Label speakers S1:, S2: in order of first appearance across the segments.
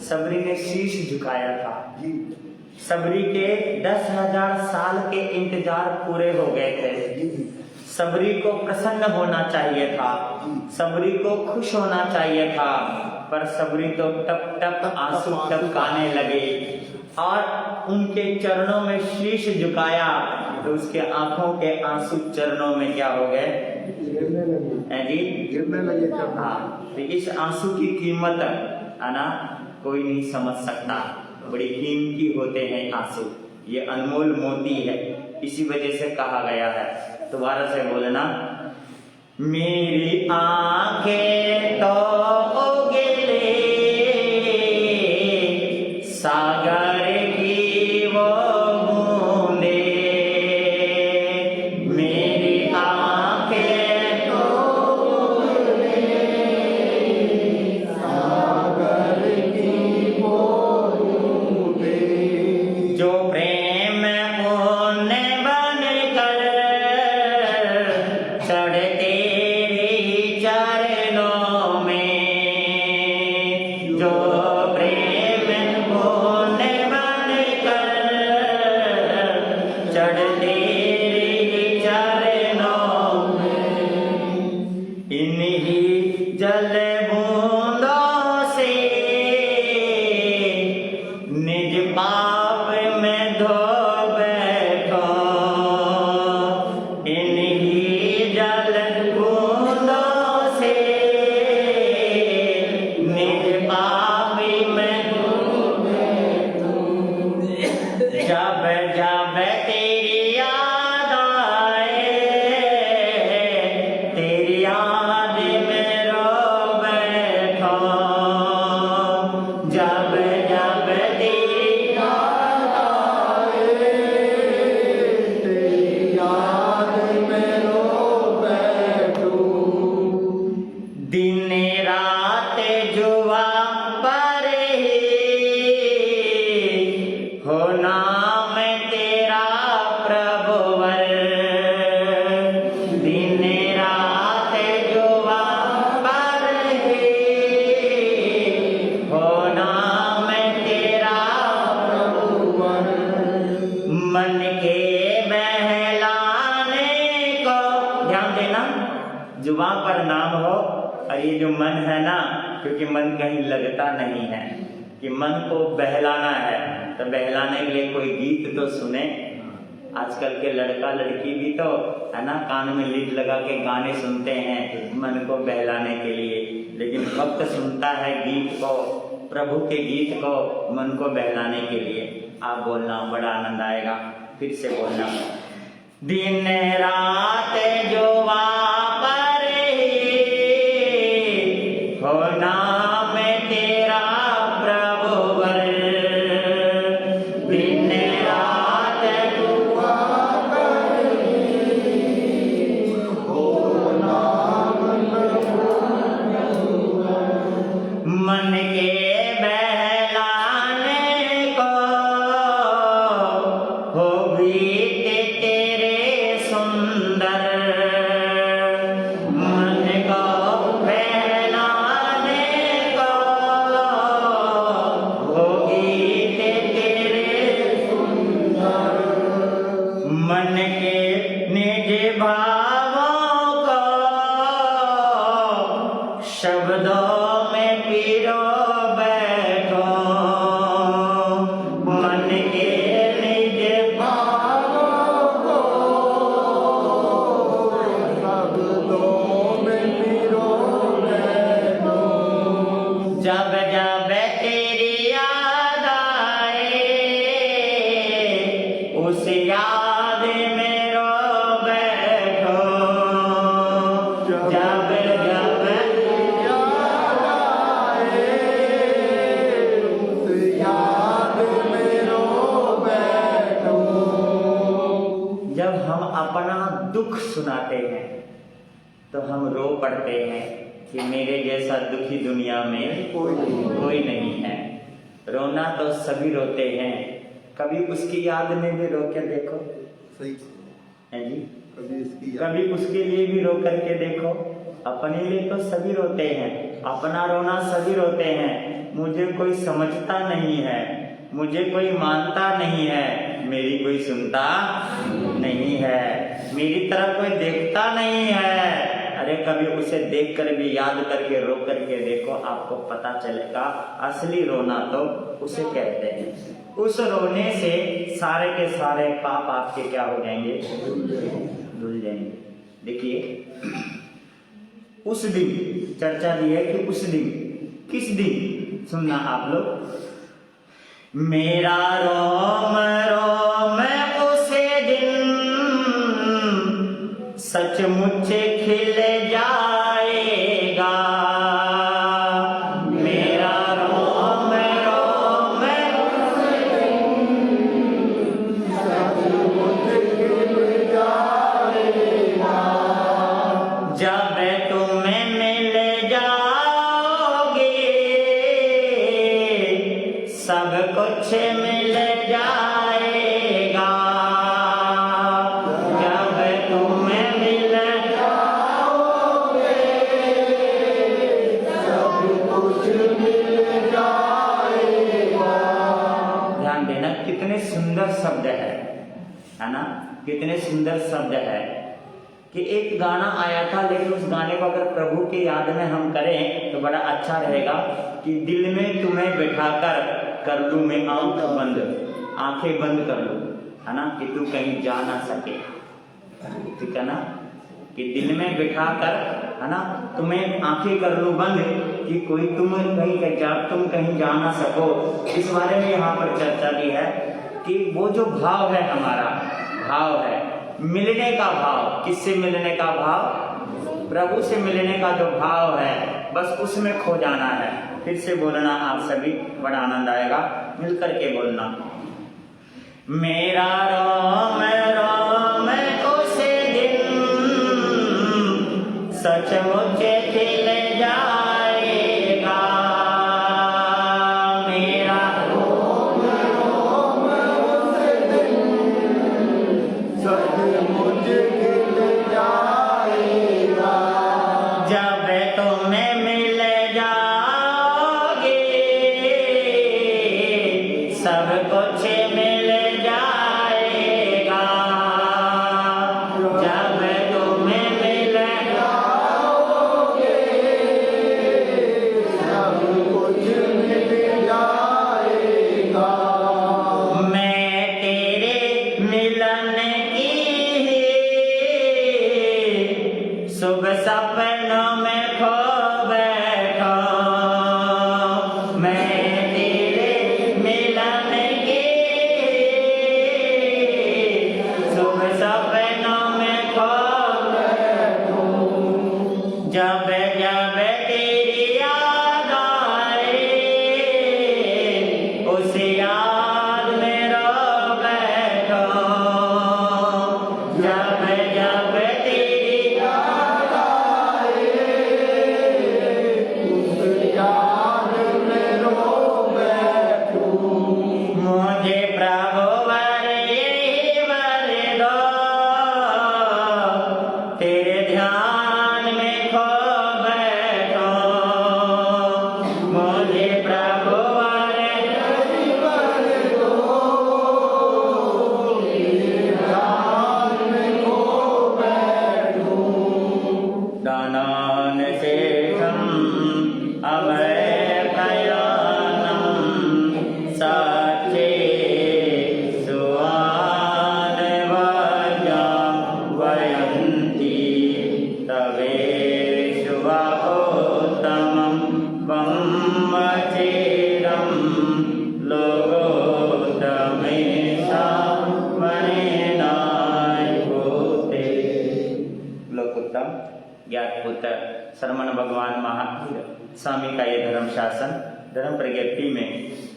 S1: सबरी ने शीश झुकाया था। सबरी के 10,000 साल के इंतजार पूरे हो गए थे। सबरी को प्रसन्न होना चाहिए था, सबरी को खुश होना चाहिए था, पर सबरी तो टप टप आंसू टपकाने लगे और उनके चरणों में शीश झुकाया तो उसके आंखों के आंसू चरणों में क्या हो गए?
S2: गिरने लगे।
S1: हाँ, तो इस आंसू की कीमत है ना कोई नहीं समझ सकता। बड़ी कीमती होते हैं आंसू, ये अनमोल मोती है, इसी वजह से कहा गया है। दोबारा से बोलना, मेरी आंखें तो उगले सागर की वो बूंदे, मेरी आंखें तो उगले सागर की वो बूंदे, जो प्रेम पुण्य बनकर चढ़ते तेरी चरणों में, जो प्रेम पुण्य बनकर चढ़ते तेरी चरणों में, इन्हीं जल बूंदों से निज पाप में धो बैठो, इन्हीं जल बूंदों से निज पाप में धो बैठो, जब जब तेरी याद आए, तेरी याद में रो बैठो, जब जब तेरी याद आए, तेरी याद में रो बैठो, दिन रात जुआ पर हो नाम तेरा प्रभुवर, दिन रात जुआ पर हो नाम तेरा प्रभुवर, मन के बहलाने को ध्यान देना, जुबान पर नाम हो। और ये जो मन है ना, क्योंकि मन कहीं लगता नहीं है, कि मन को बहलाना है तो बहलाने के लिए कोई गीत तो सुने। आजकल के लड़का लड़की भी तो है ना कान में लीड लगा के गाने सुनते हैं मन को बहलाने के लिए, लेकिन भक्त सुनता है गीत को, प्रभु के गीत को मन को बहलाने के लिए। आप बोलना, बड़ा आनंद आएगा। फिर से बोलना, दिन रात जो पर हो नाम तेरा प्रभुवर, दिन रात जुआ पर हो नाम मन के बहलाने को उस याद में रो बैठो, जब जब
S2: याद आए उस याद में रो बैठो।
S1: जब हम अपना दुख सुनाते हैं तो हम रो पड़ते हैं कि मेरे जैसा दुखी दुनिया में कोई नहीं है। रोना तो सभी रोते हैं, कभी उसकी याद में भी रो के देखो।
S2: सही
S1: है जी,
S2: कभी
S1: कभी उसके लिए भी रो करके देखो। अपने लिए तो सभी रोते हैं, अपना रोना सभी रोते हैं। मुझे कोई समझता नहीं है, मुझे कोई मानता नहीं है, मेरी कोई सुनता नहीं है, मेरी तरफ कोई देखता नहीं है। अरे कभी उसे देख कर भी याद करके रो करके देखो, आपको पता चलेगा असली रोना तो उसे कहते हैं। उस रोने से सारे के सारे पाप आपके क्या हो जाएंगे, धुल जाएंगे। देखिए उस दिन चर्चा दी है कि उस दिन, किस दिन सुनना आप लोग, मेरा रोम रोम उसे दिन सचमुच खिल जाएगा। मेरा रोम रोम जब तुम्हें मिल जाओगे, सब कुछ मिल जाएगा। जब तुम्हें मिल जाओगे, सब कुछ मिल जाएगा। ध्यान देना, कितने सुंदर शब्द है ना, कितने सुंदर शब्द है कि एक गाना आया था, लेकिन उस गाने को अगर प्रभु के याद में हम करें तो बड़ा अच्छा रहेगा कि दिल में तुम्हें बैठाकर कर लूं मैं आंख बंद, आंखें बंद कर लूं, है ना, कि तू कहीं जा ना सके। ठीक है ना, कि दिल में बैठाकर, है ना, तुम्हें आंखें कर लूं बंद कि कोई तुम कहीं जा ना सको। इस बारे में यहाँ पर चर्चा की है कि वो जो भाव है, हमारा भाव है मिलने का भाव। किससे मिलने का भाव? प्रभु से मिलने का जो भाव है, बस उसमें खो जाना है। फिर से बोलना आप सभी, बड़ा आनंद आएगा, मिलकर के बोलना। मेरा रोम रोम उसे दिन सचमुच खिल जाएगा। मेरा
S2: रोम रोम उसे दिन सचमुच खिल जाएगा।
S1: जब तुम्हें मिल जाओगे, सब कुछ मिल जाएगा। संत शरमण भगवान महावीर स्वामी का ये धर्म शासन धर्म प्रज्ञप्ति में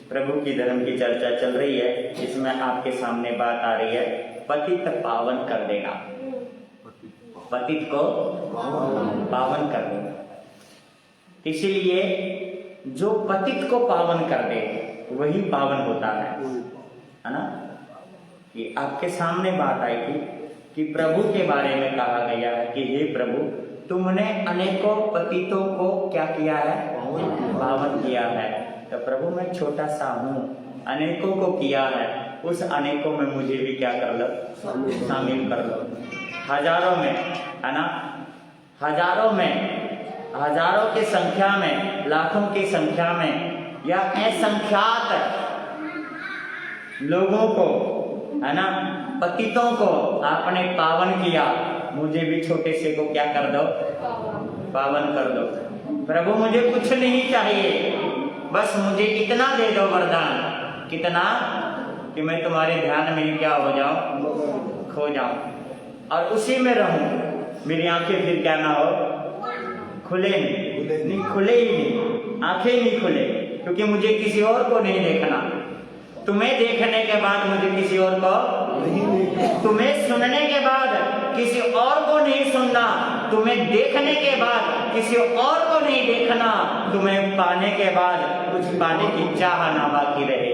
S1: प्रभु की धर्म की चर्चा चल रही है। इसमें आपके सामने बात आ रही है, पतित पावन कर देना, पतित को पावन कर देना। इसीलिए जो पतित को पावन कर दे वही पावन होता है ना। कि आपके सामने बात आई थी कि प्रभु के बारे में कहा गया है कि हे प्रभु, तुमने अनेकों पतितों को क्या किया है? पावन किया है। तो प्रभु मैं छोटा सा हूँ, अनेकों को किया है, उस अनेकों में मुझे भी क्या कर लो? शामिल कर लो। हजारों में, है ना, हजारों में, हजारों की संख्या में, लाखों की संख्या में या असंख्यात लोगों को, है ना, पतितों को आपने पावन किया, मुझे भी छोटे से को क्या कर दो? पावन कर दो। प्रभु मुझे कुछ नहीं चाहिए, बस मुझे इतना दे दो वरदान, कितना कि मैं तुम्हारे ध्यान में ही क्या हो जाऊं? खो जाऊं और उसी में रहूं। मेरी आंखें फिर क्या ना हो? खुले नहीं, खुले ही नहीं, आंखें नहीं खुले, क्योंकि मुझे किसी और को नहीं देखना। तुम्हें देखने के बाद मुझे किसी और को नहीं, तुम्हें सुनने के बाद किसी और को नहीं सुनना, तुम्हें देखने के बाद किसी और को नहीं देखना, तुम्हें पाने के बाद कुछ पाने की चाह ना बाकी रहे।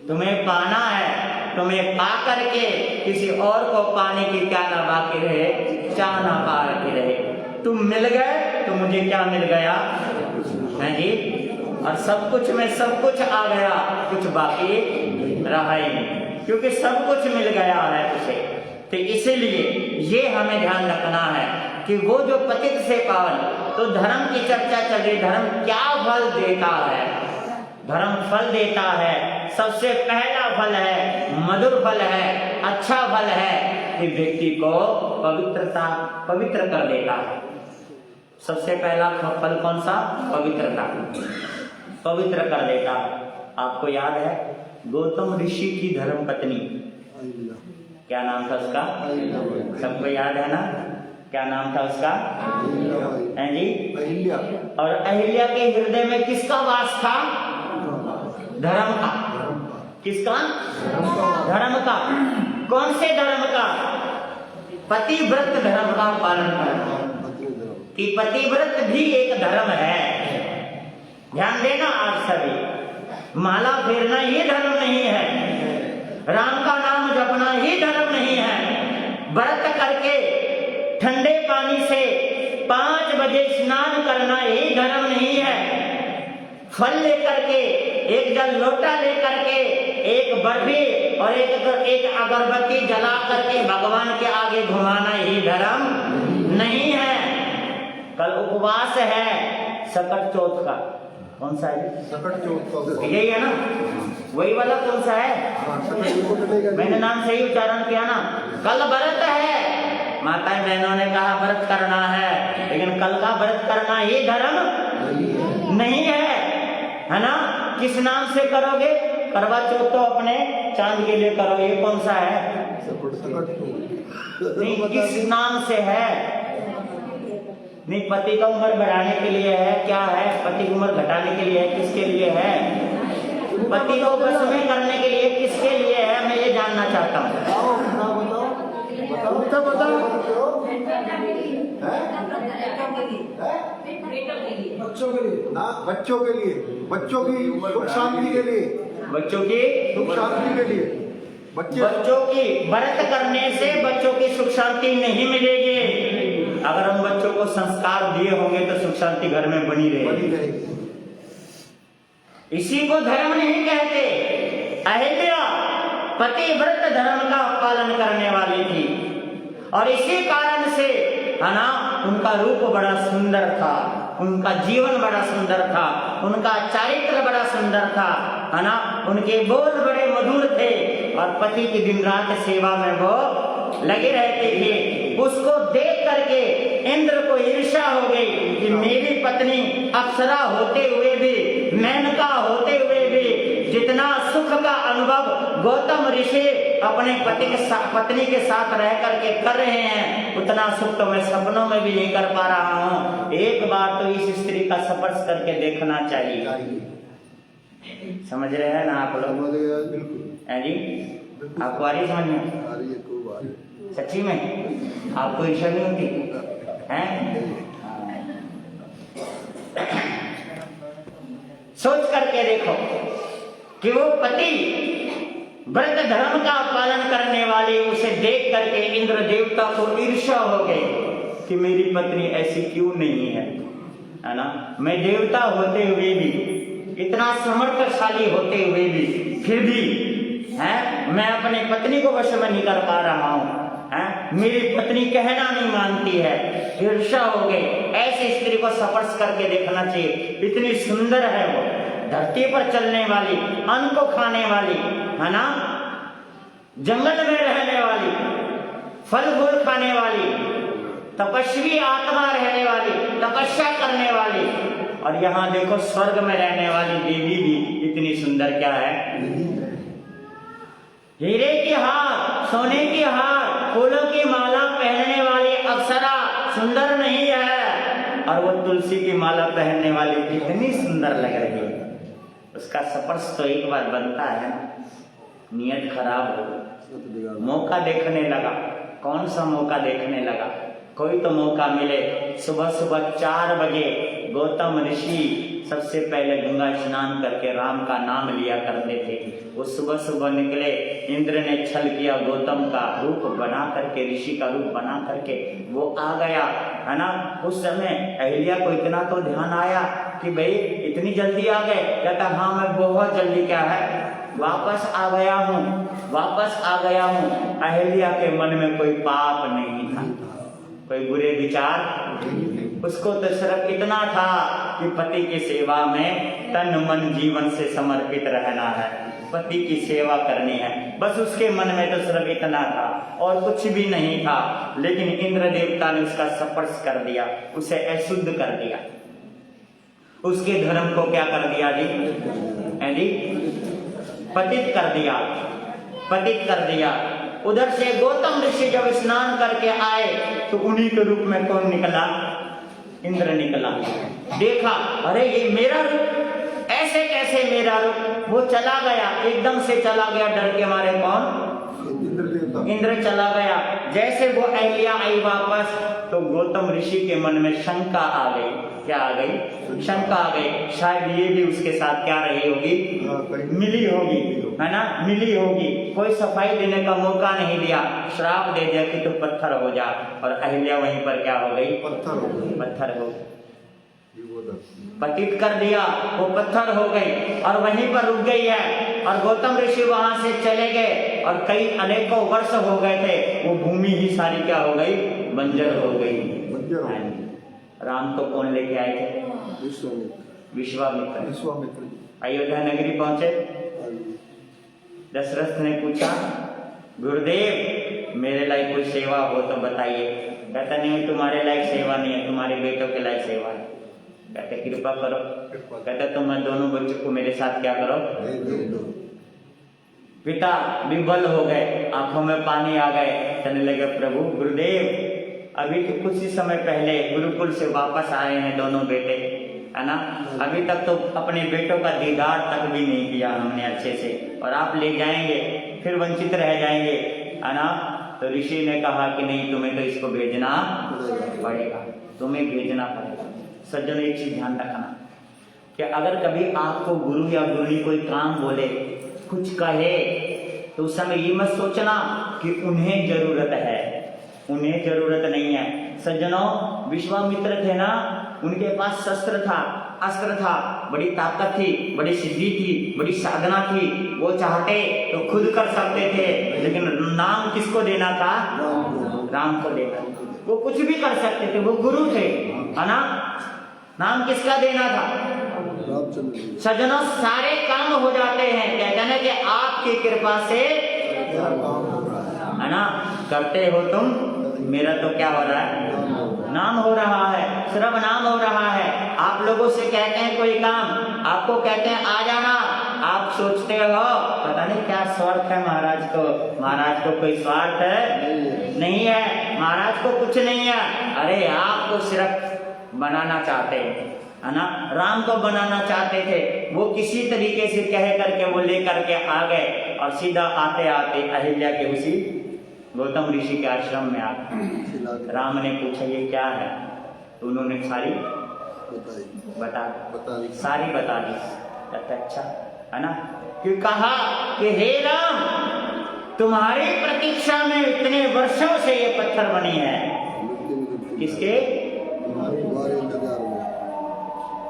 S1: तुम्हें पाना है, तुम्हें पा करके किसी और को पाने की क्या ना बाकी रहे? चाह ना बाकी रहे। तुम मिल गए तो मुझे क्या मिल गया? है जी, और सब कुछ में सब कुछ आ गया, कुछ बाकी रहा ही नहीं, क्योंकि सब कुछ मिल गया है उसे। तो इसीलिए ये हमें ध्यान रखना है कि वो जो पतित से पावन, तो धर्म की चर्चा चल रही, धर्म क्या फल देता है? धर्म फल देता है, सबसे पहला फल है, मधुर फल है, अच्छा फल है कि व्यक्ति को पवित्र कर देता है। सबसे पहला फल कौन सा? पवित्रता, पवित्र कर देता है। आपको याद है गौतम ऋषि की धर्म पत्नी, क्या नाम था उसका? सबको याद है ना? क्या नाम था उसका? हैं जी? अहिल्या। और अहिल्या के हृदय में किसका वास था? धर्म का। किसका? धर्म का। कौन से धर्म का? पतिव्रत धर्म का पालन करना। कि पतिव्रत भी एक धर्म है। ध्यान देना आप सभी, माला फेरना ये धर्म नहीं है, राम का नाम जपना ये धर्म नहीं है, व्रत करके ठंडे पानी से 5 बजे स्नान करना ये धर्म नहीं है, फल लेकर के, एक जल लोटा लेकर के, एक बर्फी और एक अगरबत्ती जला करके भगवान के आगे घुमाना ये धर्म नहीं है। कल उपवास है सकट चौथ का, कौन सा है?
S2: सकट चौथ
S1: यही है ना? वही वाला कौन सा है? मैंने नाम सही उच्चारण किया ना? कल व्रत है, माताएं बहनों ने कहा व्रत करना है, लेकिन कल का व्रत करना ये धर्म नहीं है ना? किस नाम से करोगे? करवा चौथ तो अपने चांद के लिए करो, ये कौन सा है? नहीं, किस नाम से है? नहीं, पति का उम्र बढ़ाने के लिए है, क्या है? पति की उम्र घटाने के लिए है, किसके लिए है? पति को बस में करने के लिए, किसके लिए है? मैं ये जानना चाहता हूँ।
S2: बच्चों के लिए ना, बच्चों के लिए, बच्चों की सुख शांति के लिए,
S1: बच्चों की
S2: सुख शांति के लिए,
S1: बच्चों की व्रत करने से बच्चों की सुख शांति नहीं मिलेगी। अगर हम बच्चों को संस्कार दिए होंगे तो सुख शांति घर में बनी रहेगी। इसी को धर्म नहीं कहते। अहिल्या पतिव्रत धर्म का पालन करने वाली थी और इसी कारण से, है ना, उनका रूप बड़ा सुंदर था, उनका जीवन बड़ा सुंदर था, उनका चरित्र बड़ा सुंदर था, है ना, उनके बोल बड़े मधुर थे और पति की दिन रात सेवा में वो लगे रहते थे। उसको देख करके इंद्र को ईर्ष्या हो गई कि मेरी पत्नी अप्सरा होते हुए भी, मेनका होते हुए भी जितना सुख का अनुभव गौतम ऋषि अपने पत्नी के साथ रह करके कर रहे हैं, उतना सुख तो मैं सपनों में भी नहीं कर पा रहा हूँ। एक बार तो इस स्त्री का स्पर्श करके देखना चाहिए। समझ रहे हैं ना आप लोग? है जी, आपको आ रही समझ में? सच्ची में आपको ईर्ष्या नहीं होती है? सोच करके देखो कि वो पति व्रत धर्म का पालन करने वाले, उसे देख करके इंद्र देवता को ईर्ष्या हो गई कि मेरी पत्नी ऐसी क्यों नहीं है ना? मैं देवता होते हुए भी, इतना समर्थशाली होते हुए भी, फिर भी है मैं अपने पत्नी को वश में नहीं कर पा रहा हूँ। मेरी पत्नी कहना नहीं मानती है, ईर्ष्या हो गई। ऐसी स्त्री को स्पर्श करके देखना चाहिए, इतनी सुंदर है वो, धरती पर चलने वाली, अन्न को खाने वाली, है ना, जंगल में रहने वाली, फल फूल खाने वाली, तपस्वी आत्मा रहने वाली, तपस्या करने वाली, और यहाँ देखो स्वर्ग में रहने वाली देवी भी इतनी सुंदर क्या है? हीरे की हार, सोने की हार, फूलों की माला पहनने वाली अप्सरा सुंदर नहीं है? और वो तुलसी की माला पहनने वाली कितनी सुंदर लग रही है। उसका स्पर्श तो एक बार बनता है, नियत खराब हो, मौका देखने लगा। कौन सा मौका देखने लगा? कोई तो मौका मिले। सुबह सुबह 4 बजे गौतम ऋषि सबसे पहले गंगा स्नान करके राम का नाम लिया करते थे। वो सुबह सुबह निकले, इंद्र ने छल किया, गौतम का रूप बना करके, ऋषि का रूप बना करके वो आ गया, है ना। उस समय अहिल्या को इतना तो ध्यान आया कि भाई इतनी जल्दी आ गए? कहता हाँ मैं बहुत जल्दी, क्या है, वापस आ गया हूँ, वापस आ गया हूँ। अहिल्या के मन में कोई पाप नहीं था, कोई बुरे विचार, उसको तो सिर्फ इतना था कि पति की सेवा में तन मन जीवन से समर्पित रहना है, पति की सेवा करनी है, बस उसके मन में तो सिर्फ इतना था और कुछ भी नहीं था। लेकिन इंद्र देवता ने उसका स्पर्श कर दिया, उसे अशुद्ध कर दिया, उसके धर्म को क्या कर दिया जी? पतित कर दिया, पतित कर दिया। उधर से गौतम ऋषि जब स्नान करके आए तो उन्हीं के रूप में कौन निकला? इंद्र निकला। देखा, अरे ये मेरा रूप, ऐसे कैसे मेरा रूप? वो चला गया, एकदम से चला गया, डर के मारे। कौन? इंद्र चला गया। जैसे वो अहिल्या आई वापस तो गौतम ऋषि के मन में शंका आ गई। क्या आ गई? शंका आ गई। शायद ये भी उसके साथ क्या रही होगी? मिली होगी, है ना, मिली होगी। कोई सफाई देने का मौका नहीं दिया, श्राप दे दिया कि तू पत्थर हो जा। और अहिल्या वहीं पर क्या हो गई? पत्थर हो गई। पतित कर दिया, वो पत्थर हो गई और वहीं पर रुक गई है। और गौतम ऋषि वहां से चले गए और कई अनेकों वर्ष हो गए थे, वो भूमि ही सारी क्या हो गई? बंजर हो गई। राम को कौन लेके आए थे? विश्वामित्र। अयोध्या नगरी पहुंचे, दशरथ ने पूछा गुरुदेव मेरे लायक कोई सेवा हो तो बताइए। कहता नहीं तुम्हारे लायक सेवा नहीं है, तुम्हारे बेटों के लायक सेवा है। कहते कृपा करो। कहते तुम दोनों बच्चों को मेरे साथ क्या करो? पिता विभल हो गए, आंखों में पानी आ गए, कहने लगे प्रभु गुरुदेव अभी तो कुछ ही समय पहले गुरुकुल से वापस आए हैं दोनों बेटे, है ना, अभी तक तो अपने बेटों का दीदार तक भी नहीं किया हमने अच्छे से, और आप ले जाएंगे फिर वंचित रह जाएंगे, है ना। तो ऋषि ने कहा कि नहीं तुम्हें तो इसको भेजना पड़ेगा, तुम्हें भेजना पड़ेगा। सज्जनों एक चीज ध्यान रखना कि अगर कभी आपको गुरु या गुरुनी कोई काम बोले, कुछ कहे, तो उस समय ये मत सोचना कि उन्हें जरूरत है, उन्हें जरूरत नहीं है। सज्जनों विश्वामित्र थे ना, उनके पास शस्त्र था, अस्त्र था, बड़ी ताकत थी, बड़ी सिद्धि थी, बड़ी साधना थी। वो चाहते तो खुद कर सकते थे, लेकिन नाम किसको देना था? राम को देना। वो कुछ भी कर सकते थे, वो गुरु थे, है ना। नाम किसका देना था? सज्जनों सारे काम हो जाते हैं, कहते हैं कि आपकी कृपा से, है ना, करते हो तुम, मेरा तो क्या हो रहा है? नाम हो रहा है, सिर्फ नाम हो रहा है। आप लोगों से कहते हैं कोई काम, आपको कहते हैं आ जाना, आप सोचते हो पता नहीं क्या स्वार्थ है महाराज को। महाराज को कोई स्वार्थ है? नहीं है, महाराज को कुछ नहीं है। अरे आपको सिर्फ बनाना चाहते हैं, है ना, राम को बनाना चाहते थे। वो किसी तरीके से कह करके वो लेकर के आ गए और सीधा आते आते अहिल्या के उसी गौतम ऋषि के आश्रम में आ गए। राम ने पूछा ये क्या है, तो उन्होंने सारी बता सारी बता दी। अच्छा, है ना, कि कहा कि हे राम, तुम्हारी प्रतीक्षा में इतने वर्षों से ये पत्थर बनी है। किसके?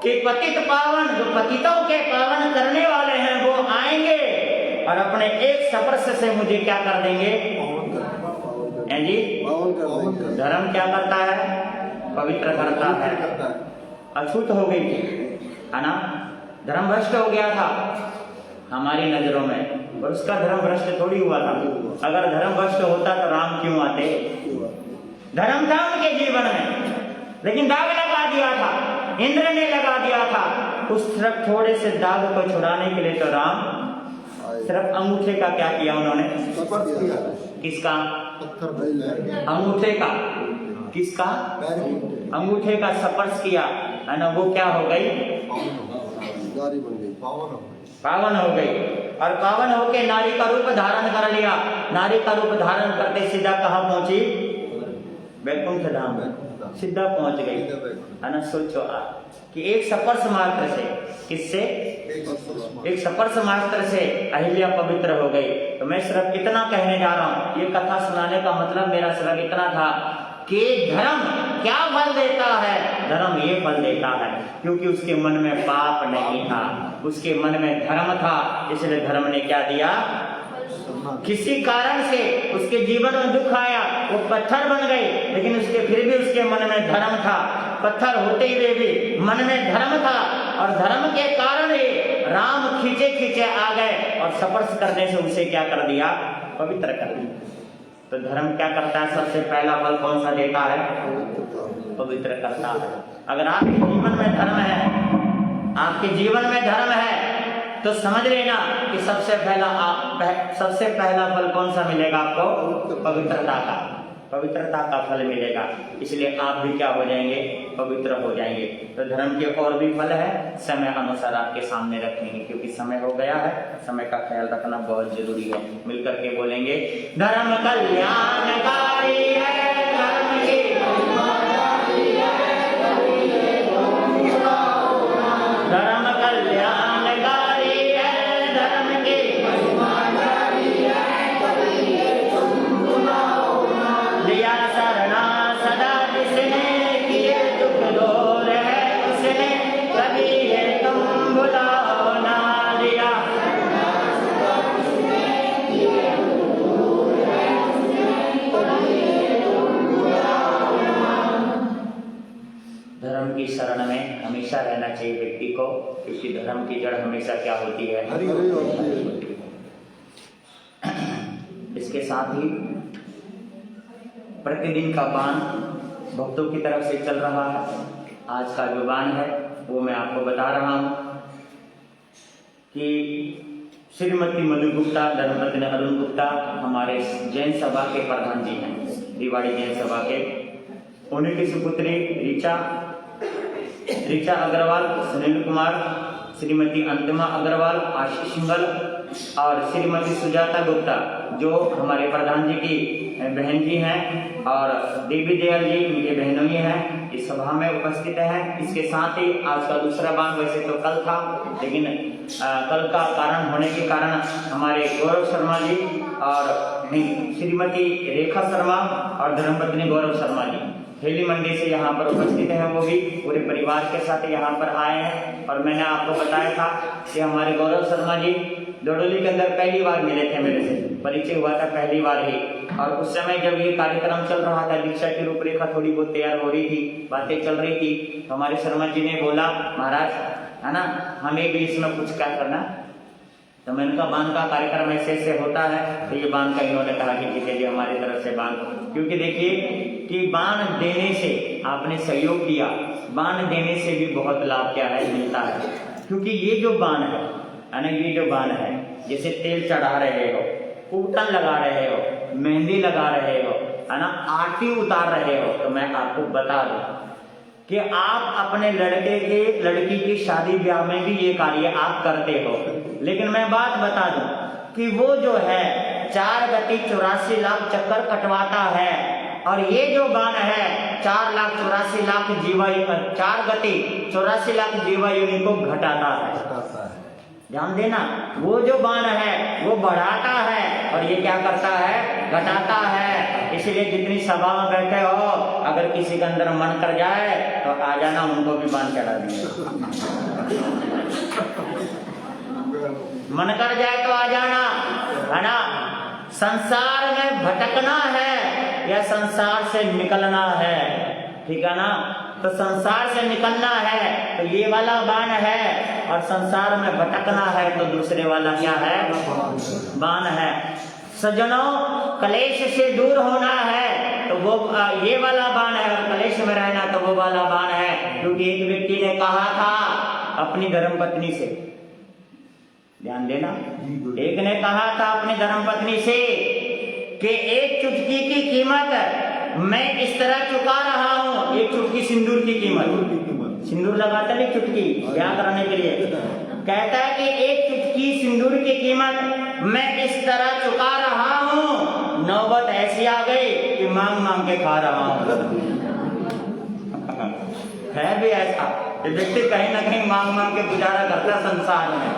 S1: कि पतित पावन, जो पतितों के पावन करने वाले हैं वो आएंगे और अपने एक स्पर्श से मुझे क्या कर देंगे? हैं जी? धर्म क्या करता है? पवित्र करता है। अछूत हो गई थी, है ना, धर्म भ्रष्ट हो गया था हमारी नजरों में, और उसका धर्म भ्रष्ट थोड़ी हुआ था। अगर धर्म भ्रष्ट होता तो राम क्यों आते? धर्म था उनके जीवन में, लेकिन दाग लगा दिया था, इंद्र ने लगा दिया था। उस सिर्फ थोड़े से दाग को छुड़ाने के लिए तो राम सिर्फ अंगूठे का क्या किया उन्होंने? किसका? अंगूठे का। किसका? अंगूठे का स्पर्श किया, है ना, वो क्या हो गई? पावन हो गई। और पावन होके नारी का रूप धारण कर लिया। नारी का रूप धारण करते सीधा कहाँ पहुंची? वैकुंठ धाम में सीधा पहुंच गई, है ना। सोचो आप कि एक स्पर्श मात्र से, किससे? एक स्पर्श मात्र से अहिल्या पवित्र हो गई। तो मैं सिर्फ इतना कहने जा रहा हूँ, ये कथा सुनाने का मतलब मेरा सिर्फ इतना था कि धर्म क्या फल देता है? धर्म ये फल देता है क्योंकि उसके मन में पाप नहीं था, उसके मन में धर्म था, इसलिए धर्म ने क्या दिया? किसी कारण से उसके जीवन में दुख आया, वो पत्थर बन गई, लेकिन उसके फिर भी उसके मन में धर्म था। पत्थर होते हुए भी मन में धर्म था, और धर्म के कारण ही राम खींचे खींचे आ गए और स्पर्श करने से उसे क्या कर दिया? पवित्र कर दिया। तो धर्म क्या करता है? सबसे पहला फल कौन सा देता है? पवित्र करता है। अगर आपके जीवन में धर्म है, आपके जीवन में धर्म है, तो समझ लेना कि सबसे पहला फल कौन सा मिलेगा आपको? पवित्रता का। पवित्रता का फल मिलेगा, इसलिए आप भी क्या हो जाएंगे? पवित्र हो जाएंगे। तो धर्म के और भी फल है, समय अनुसार आपके सामने रखेंगे, क्योंकि समय हो गया है। समय का ख्याल रखना बहुत जरूरी है। मिलकर के बोलेंगे, धर्म कल्याणकारी है, धर्म की धर्म कल्याणकारी है, धर्म की दिया शरणा सदा जिसने किए दुख दूर है उसने, कभी ये तुम भुलाओ ना दिया। धर्म की शरण में हमेशा रहना चाहिए व्यक्ति को, क्योंकि धर्म की जड़ हमेशा क्या होती है? इसके साथ ही प्रतिदिन का बाण भक्तों की तरफ से चल रहा है। आज का जो बाण है वो मैं आपको बता रहा हूं कि श्रीमती मधु गुप्ता, धर्मपत्नी अरुण गुप्ता हमारे जैन सभा के प्रधान जी हैं, दिवाड़ी जैन सभा के। उन्हीं की सुपुत्री ऋचा अग्रवाल, सुनील कुमार, श्रीमती अंतिमा अग्रवाल, आशीष सिंगल और श्रीमती सुजाता गुप्ता, जो हमारे प्रधान जी की बहन जी हैं, और देवी दयाल जी उनके बहनोई हैं, इस सभा में उपस्थित हैं। इसके साथ ही आज का दूसरा बाण वैसे तो कल था, लेकिन कल का कारण होने के कारण हमारे गौरव शर्मा जी और श्रीमती रेखा शर्मा और धर्मपत्नी गौरव शर्मा जी हेली मंडी से यहाँ पर उपस्थित हैं। वो भी पूरे परिवार के साथ यहाँ पर आए हैं। और मैंने आपको बताया था कि हमारे गौरव शर्मा जी दोडोली के अंदर पहली बार मिले थे, मेरे से परिचय हुआ था पहली बार ही। और उस समय जब ये कार्यक्रम चल रहा था, दीक्षा की रूपरेखा थोड़ी बहुत तैयार हो रही थी, बातें चल रही थी, तो हमारे शर्मा जी ने बोला, महाराज है ना, हमें भी इसमें कुछ क्या करना। तो मैंने कहा बाण का कार्यक्रम ऐसे ऐसे होता है, तो ये बाण का इन्होंने कहा कि ठीक है जी हमारी तरफ से बाण। क्योंकि देखिए कि बाण देने से आपने सहयोग किया, बाण देने से भी बहुत लाभ क्या है मिलता है। क्योंकि ये जो बाण है है ना, ये जो बाण है, जैसे तेल चढ़ा रहे हो, पूतन लगा रहे हो, मेहंदी लगा रहे हो, है ना, आरती उतार रहे हो, तो मैं आपको बता दूं कि आप अपने लड़की की शादी ब्याह में भी ये कार्य आप करते हो। लेकिन मैं बात बता दूं कि वो जो है 4 गति 84 लाख चक्कर कटवाता है, और ये जो बाण है 4,84,00,000 जीवायु, 4 गति 84 लाख जीवायु को घटाता है। ध्यान देना, वो जो बाण है वो बढ़ाता है, और ये क्या करता है, घटाता है। इसलिए जितनी सभा में बैठे हो, अगर किसी के अंदर मन कर जाए तो आ जाना, उनको भी बाण चढ़ा दिए। मन कर जाए तो आ जाना, है ना। संसार में भटकना है या संसार से निकलना है, ठीक है ना। तो संसार से निकलना है तो ये वाला बाण है, और संसार में भटकना है तो दूसरे वाला क्या है, बाण है। सज्जनों, कलेश से दूर होना है तो वो ये वाला बाण है, और कलेश में रहना तो वो वाला बाण है। क्योंकि एक व्यक्ति ने कहा था अपनी धर्मपत्नी से, ध्यान देना, एक ने कहा था अपनी धर्मपत्नी से कि एक चुटकी की कीमत मैं इस तरह चुका रहा हूँ, एक चुटकी सिंदूर की कीमत, सिंदूर लगाता नहीं चुटकी ब्याह कराने के लिए, कहता है कि एक चुटकी सिंदूर की कीमत मैं इस तरह चुका रहा हूँ, नौबत ऐसी आ गई कि मांग मांग के खा रहा हूँ। है भी ऐसा, व्यक्ति कहीं ना कहीं मांग मांग के गुजारा करता संसार में।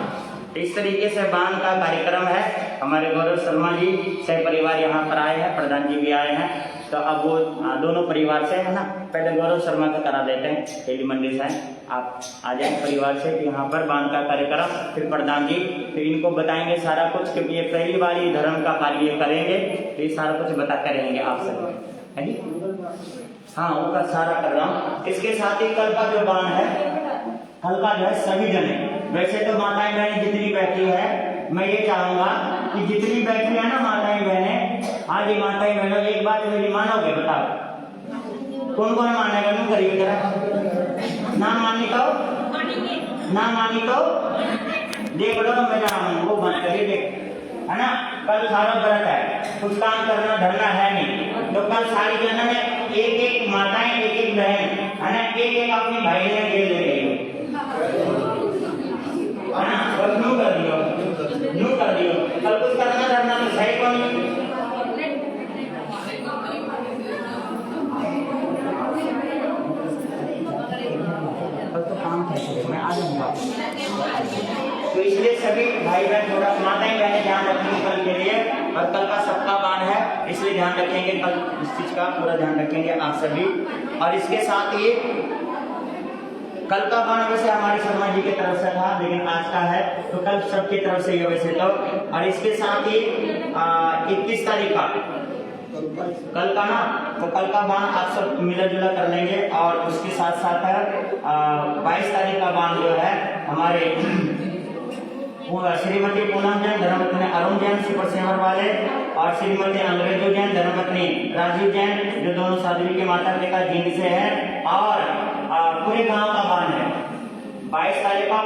S1: इस तरीके से बाण का कार्यक्रम है। हमारे गौरव शर्मा जी सह परिवार यहाँ पर आए हैं, प्रधान जी भी आए हैं, तो अब वो दोनों परिवार से, है ना, पहले गौरव शर्मा का करा देते हैं, तेली मंडी से आप आ जाए परिवार से, यहाँ पर बाण का कार्यक्रम, फिर प्रधान जी फिर इनको बताएंगे सारा कुछ, क्योंकि ये पहली बार ही धर्म का कार्य करेंगे, तो ये सारा कुछ बताते रहेंगे आप सब, है जी। हाँ, उनका सारा कर रहा हूँ। इसके साथ ही कल का जो बाण है, कल का जो है सभी जने, वैसे तो माताएं बहनें जितनी बैठी है, मैं ये चाहूंगा कि जितनी बैठी है ना माताएं बहनें, हाँ जी माताएं बहनों, एक बात मेरी मानोगे, बताओ कौन कौन मानेगा, तुम करिए जरा, ना मानी तो ना मानी तो देख लो, मैं जा रहा हूँ, वो बंद करिए, देख, है ना। कल सारा व्रत है, कुछ काम करना धरना है नहीं, तो कल सारी जन में एक एक माताएं, एक एक बहन, है ना, एक एक अपनी भाई बहन ले गई, है ना, बस यूं कर दियो, यूं कर दियो, कल कुछ करना धरना तो है कौन। कल तो काम कैसे, मैं आ जाऊंगा, तो इसलिए सभी भाई बहन थोड़ा माताएं बहनें ध्यान रखेंगे कल के लिए, और कल का सबका बाण है इसलिए ध्यान रखेंगे, कल इस चीज का पूरा ध्यान रखेंगे आप सभी। और इसके साथ ही कल का बाण वैसे हमारे शर्मा जी की तरफ से था, लेकिन आज का है तो कल सबकी तरफ से ये वैसे तो। और इसके साथ ही 21 तारीख का कल का ना, तो कल का बाण आप सब मिला जुला कर लेंगे। और उसके साथ साथ 22 तारीख का बाण जो है हमारे श्रीमती पूनम जैन, धर्मपत्नी अरुण जैन सुपर सेवर वाले, और श्रीमती अंग्रेजो जैन, धर्मपत्नी राजीव जैन, जो दोनों साध्वी के माता पिता जींद से है। और पूरे गांव का बाण है 22 तारीख का।